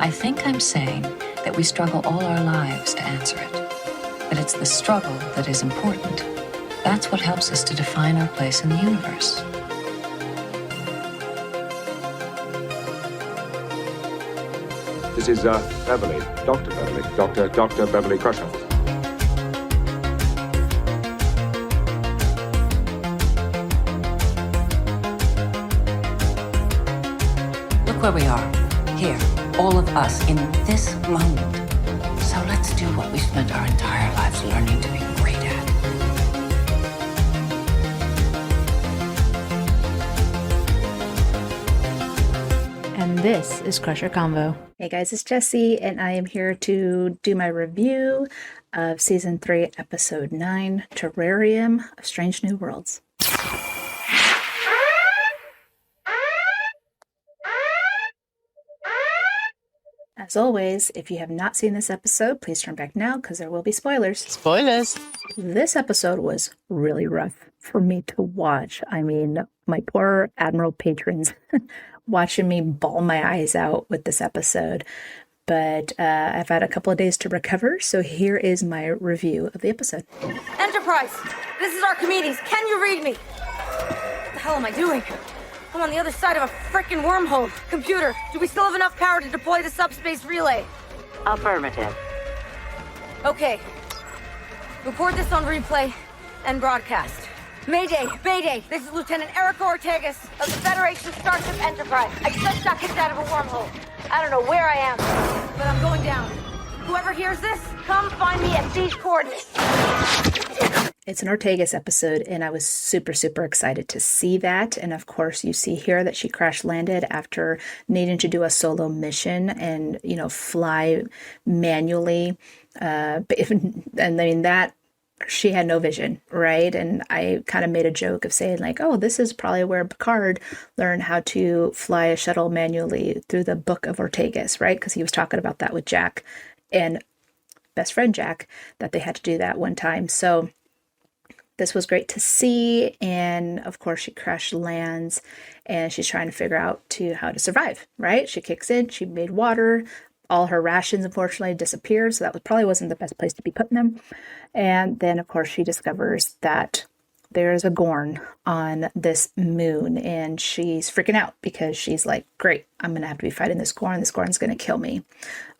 I think I'm saying that we struggle all our lives to answer it. But it's the struggle that is important. That's what helps us to define our place in the universe. This is Beverly, Dr. Beverly, Dr. Beverly Crusher. Look where we are. Here, all of us, in this moment. So let's do what we spent our entire lives learning to be great at. And this is Crusher Convo. Hey guys, it's Jessie, and I am here to do my review of Season 3, Episode 9, Terrarium of Strange New Worlds. As always, if you have not seen this episode, please turn back now because there will be spoilers. Spoilers! This episode was really rough for me to watch. I mean, my poor Admiral patrons watching me bawl my eyes out with this episode. But I've had a couple of days to recover, so here is my review of the episode. Enterprise! This is Archimedes. Can you read me? What the hell am I doing? I'm on the other side of a frickin' wormhole. Computer, do we still have enough power to deploy the subspace relay? Affirmative. Okay. Record this on replay and broadcast. Mayday! Mayday! This is Lieutenant Erica Ortegas of the Federation Starship Enterprise. I just got kicked out of a wormhole. I don't know where I am, but I'm going down. Whoever hears this, come find me at these coordinates. It's an Ortegas episode, and I was super, super excited to see that. And of course, you see here that she crash landed after needing to do a solo mission and, you know, fly manually. And I mean, that she had no vision, right? And I kind of made a joke of saying like, oh, this is probably where Picard learned how to fly a shuttle manually through the book of Ortegas, right? Because he was talking about that with Jack and best friend Jack, that they had to do that one time. So this was great to see, and of course she crash lands, and she's trying to figure out how to survive, right? She kicks in, she made water, all her rations unfortunately disappeared, so that probably wasn't the best place to be putting them. And then of course she discovers that there's a Gorn on this moon, and she's freaking out because she's like, great, I'm gonna have to be fighting this Gorn's gonna kill me.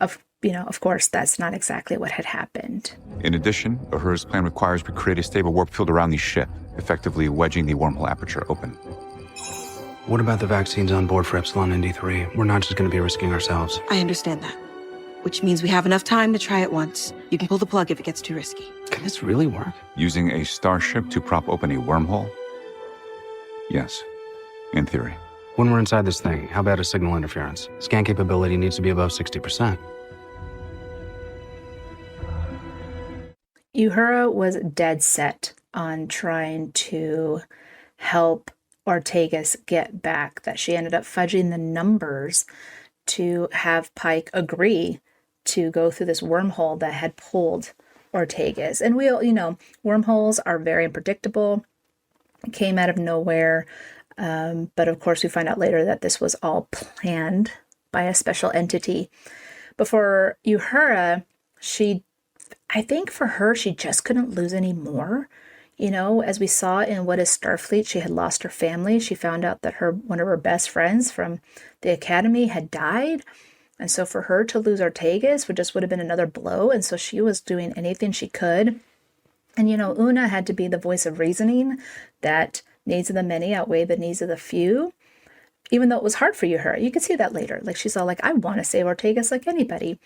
Of course, that's not exactly what had happened. In addition, Uhura's plan requires we create a stable warp field around the ship, effectively wedging the wormhole aperture open. What about the vaccines on board for Epsilon and D3? We're not just going to be risking ourselves. I understand that. Which means we have enough time to try it once. You can pull the plug if it gets too risky. Can this really work? Using a starship to prop open a wormhole? Yes, in theory. When we're inside this thing, how bad is signal interference? Scan capability needs to be above 60%. Uhura was dead set on trying to help Ortegas get back, that she ended up fudging the numbers to have Pike agree to go through this wormhole that had pulled Ortegas. And we all, wormholes are very unpredictable, came out of nowhere. But of course we find out later that this was all planned by a special entity. But for Uhura, I think for her, she just couldn't lose any more. As we saw in What is Starfleet, she had lost her family. She found out that one of her best friends from the academy had died. And so for her to lose Ortegas would have been another blow. And so she was doing anything she could. And, Una had to be the voice of reasoning, that needs of the many outweigh the needs of the few. Even though it was hard for Uhura. You could see that later. Like, she's all like, I want to save Ortegas like anybody.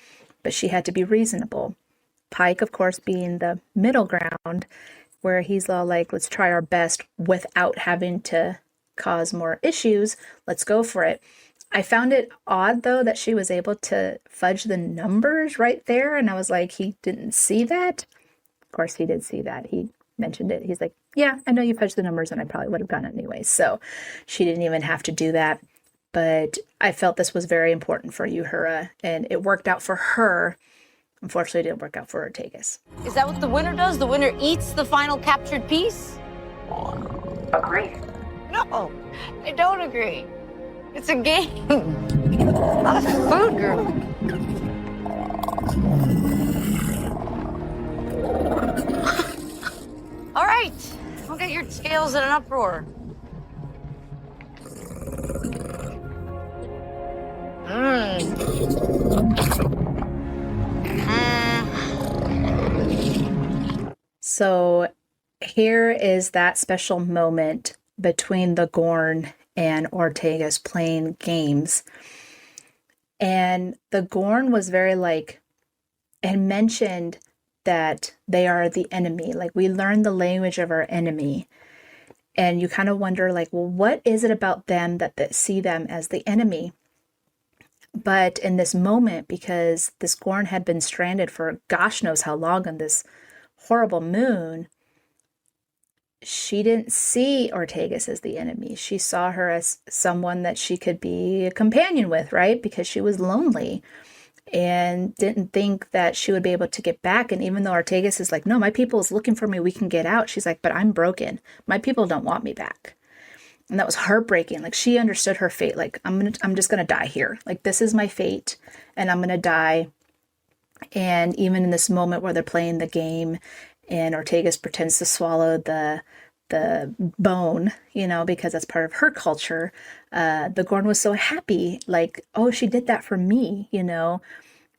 But she had to be reasonable. Pike, of course, being the middle ground, where he's all like, let's try our best without having to cause more issues. Let's go for it. I found it odd, though, that she was able to fudge the numbers right there. And I was like, he didn't see that. Of course, he did see that. He mentioned it. He's like, yeah, I know you fudged the numbers, and I probably would have done it anyway. So she didn't even have to do that. But I felt this was very important for Uhura, and it worked out for her. Unfortunately, it didn't work out for Ortegas. Is that what the winner does? The winner eats the final captured piece? Agree. No, I don't agree. It's a game. Not a food group. All right. Don't get your scales in an uproar. So here is that special moment between the Gorn and Ortegas playing games. And the Gorn was very like, and mentioned that they are the enemy. Like, we learn the language of our enemy. And you kind of wonder, like, well, what is it about them that see them as the enemy? But in this moment, because this Gorn had been stranded for gosh knows how long on this horrible moon, she didn't see Ortegas as the enemy. She saw her as someone that she could be a companion with, right? Because she was lonely and didn't think that she would be able to get back. And even though Ortegas is like, no, my people is looking for me, we can get out. She's like, but I'm broken. My people don't want me back. And that was heartbreaking. Like, she understood her fate. Like, I'm just going to die here. Like, this is my fate and I'm going to die. And even in this moment where they're playing the game and Ortegas pretends to swallow the bone, because that's part of her culture, the Gorn was so happy, like, oh, she did that for me,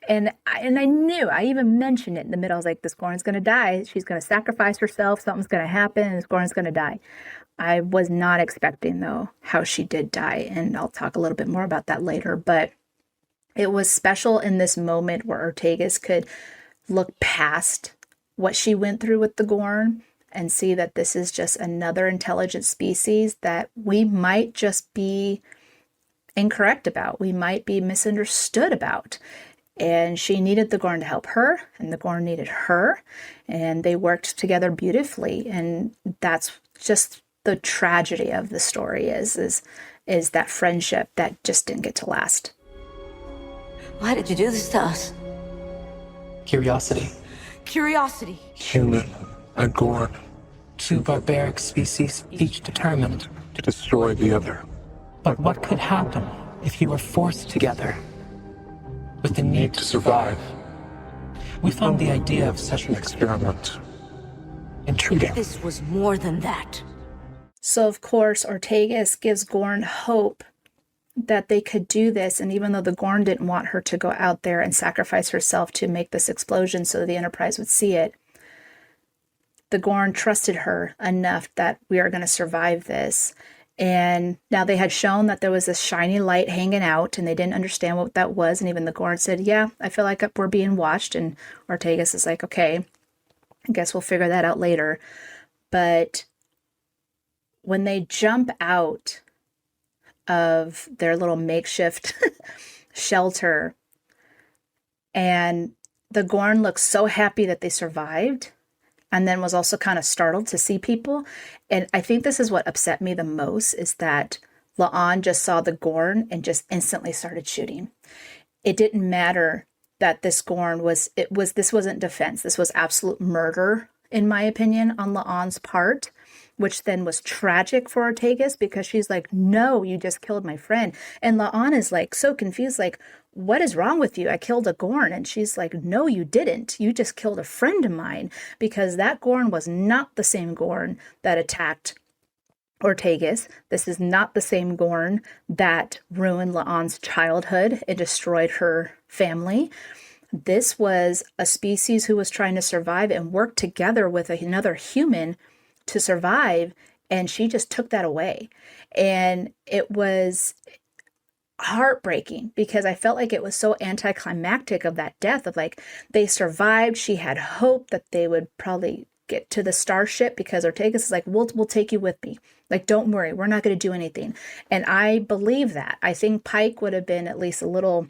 And I knew, I even mentioned it in the middle. I was like, this Gorn's going to die. She's going to sacrifice herself. Something's going to happen and this Gorn's going to die. I was not expecting, though, how she did die. And I'll talk a little bit more about that later. But it was special in this moment where Ortegas could look past what she went through with the Gorn and see that this is just another intelligent species that we might just be incorrect about. We might be misunderstood about. And she needed the Gorn to help her, and the Gorn needed her, and they worked together beautifully. And that's just the tragedy of the story is that friendship that just didn't get to last. Why did you do this to us? Curiosity. Curiosity. Human and Gorn. Two barbaric species, each determined to destroy the other. But what could happen if you were forced together? With the need to survive. We found the idea of such an experiment intriguing. This was more than that. So, of course, Ortegas gives Gorn hope that they could do this. And even though the Gorn didn't want her to go out there and sacrifice herself to make this explosion so the Enterprise would see it, the Gorn trusted her enough that we are going to survive this. And now they had shown that there was this shiny light hanging out and they didn't understand what that was. And even the Gorn said, yeah, I feel like we're being watched. And Ortegas is like, okay, I guess we'll figure that out later. But when they jump out of their little makeshift shelter and the Gorn looks so happy that they survived, and then was also kind of startled to see people. And I think this is what upset me the most, is that La'an just saw the Gorn and just instantly started shooting. It didn't matter that this Gorn this wasn't defense. This was absolute murder, in my opinion, on La'an's part, which then was tragic for Ortegas because she's like, no, you just killed my friend. And La'an is like so confused, like, what is wrong with you? I killed a Gorn. And she's like, no, you didn't. You just killed a friend of mine, because that Gorn was not the same Gorn that attacked Ortegas. This is not the same Gorn that ruined La'an's childhood and destroyed her family. This was a species who was trying to survive and work together with another human to survive. And she just took that away. And it was heartbreaking because I felt like it was so anticlimactic of that death, of like, they survived. She had hope that they would probably get to the starship because Ortegas is like, we'll take you with me. Like, don't worry, we're not going to do anything. And I believe that. I think Pike would have been at least a little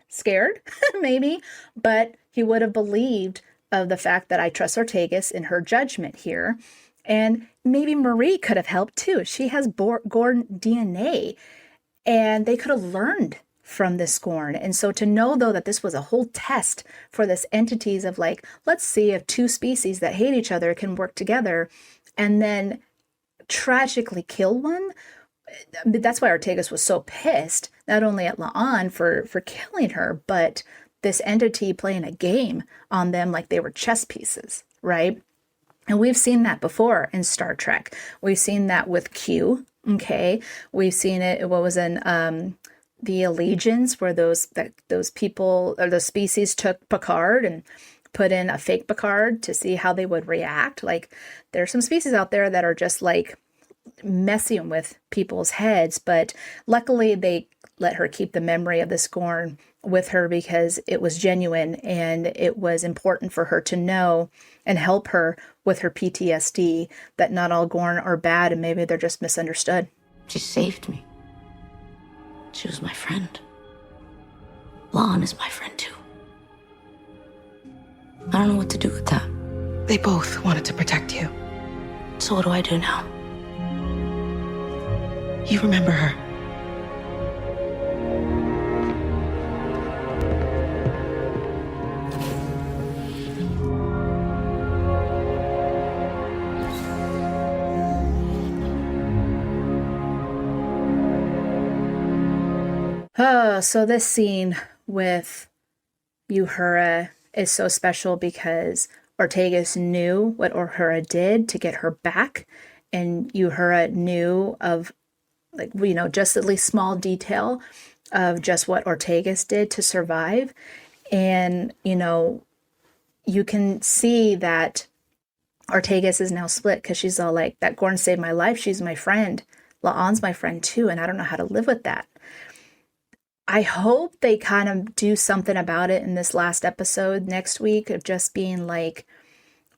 scared, maybe, but he would have believed of the fact that I trust Ortegas in her judgment here. And maybe Marie could have helped too. She has Gorn DNA. And they could have learned from this Gorn. And so to know, though, that this was a whole test for this entities of like, let's see if two species that hate each other can work together, and then tragically kill one, But that's why Ortegas was so pissed, not only at La'an for killing her, but this entity playing a game on them like they were chess pieces, right? And we've seen that before in Star Trek. We've seen that with Q, okay? We've seen it, what was in the Allegiance, where those people, or the species, took Picard and put in a fake Picard to see how they would react. Like, there's some species out there that are just like messing with people's heads, but luckily they let her keep the memory of this Gorn with her because it was genuine and it was important for her to know and help her with her PTSD that not all Gorn are bad and maybe they're just misunderstood. She saved me. She was my friend. Lon is my friend too. I don't know what to do with that. They both wanted to protect you. So what do I do now? You remember her. Oh, so this scene with Uhura is so special because Ortegas knew what Uhura did to get her back, and Uhura knew of, like, you know, just at least small detail of just what Ortegas did to survive. And, you know, you can see that Ortegas is now split because she's all like, that Gorn saved my life. She's my friend. La'an's my friend too, and I don't know how to live with that. I hope they kind of do something about it in this last episode next week of just being like,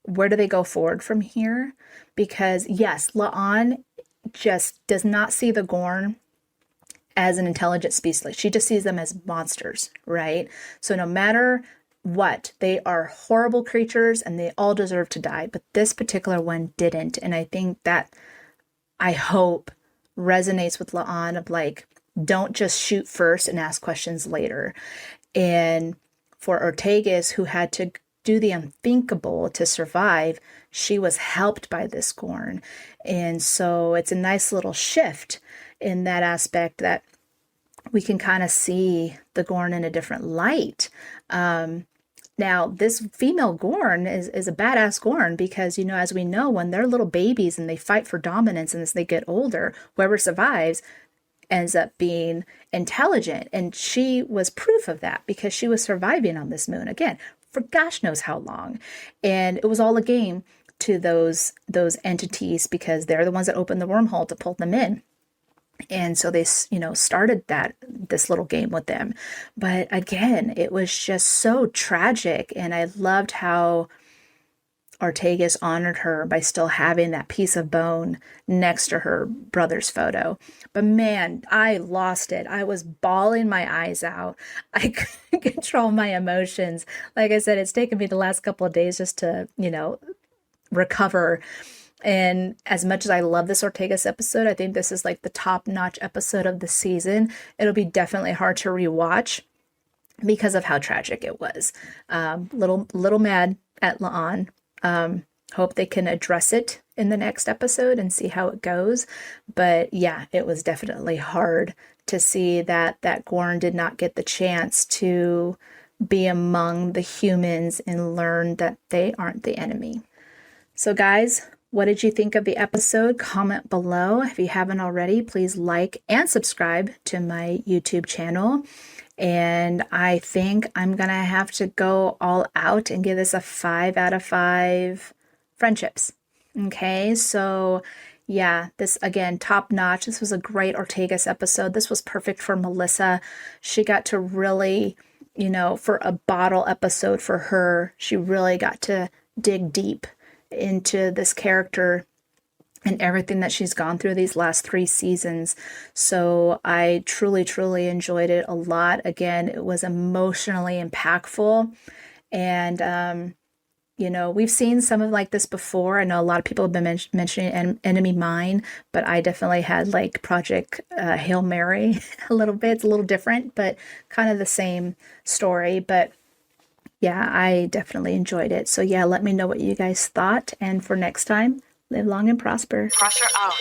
where do they go forward from here? Because yes, La'an just does not see the Gorn as an intelligent species. She just sees them as monsters, right? So no matter what, they are horrible creatures and they all deserve to die. But this particular one didn't. And I think that, I hope, resonates with La'an of like, don't just shoot first and ask questions later. And for Ortegas, who had to do the unthinkable to survive, she was helped by this Gorn. And so it's a nice little shift in that aspect that we can kind of see the Gorn in a different light. Now, this female Gorn is a badass Gorn because, you know, as we know, when they're little babies and they fight for dominance and as they get older, whoever survives ends up being intelligent. And she was proof of that because she was surviving on this moon, again, for gosh knows how long. And it was all a game to those entities because they're the ones that opened the wormhole to pull them in. And so they, you know, started this little game with them. But again, it was just so tragic. And I loved how Ortegas honored her by still having that piece of bone next to her brother's photo. But man, I lost it. I was bawling my eyes out. I couldn't control my emotions. Like I said, it's taken me the last couple of days just to, you know, recover. And as much as I love this Ortegas episode, I think this is like the top-notch episode of the season. It'll be definitely hard to rewatch because of how tragic it was. Little mad at La'an. Hope they can address it in the next episode and see how it goes. But yeah, it was definitely hard to see that Gorn did not get the chance to be among the humans and learn that they aren't the enemy. So guys, what did you think of the episode? Comment below. If you haven't already, please like and subscribe to my YouTube channel. And I think I'm going to have to go all out and give this a 5 out of 5 friendships. Okay, so yeah, this again, top notch. This was a great Ortegas episode. This was perfect for Melissa. She got to really, you know, for a bottle episode for her, she really got to dig deep into this character and everything that she's gone through these last 3 seasons. So I truly, truly enjoyed it a lot. Again, it was emotionally impactful. And, you know, we've seen some of like this before. I know a lot of people have been mentioning Enemy Mine, but I definitely had like Project Hail Mary a little bit. It's a little different, but kind of the same story. But yeah, I definitely enjoyed it. So yeah, let me know what you guys thought. And for next time, live long and prosper. Crusher out.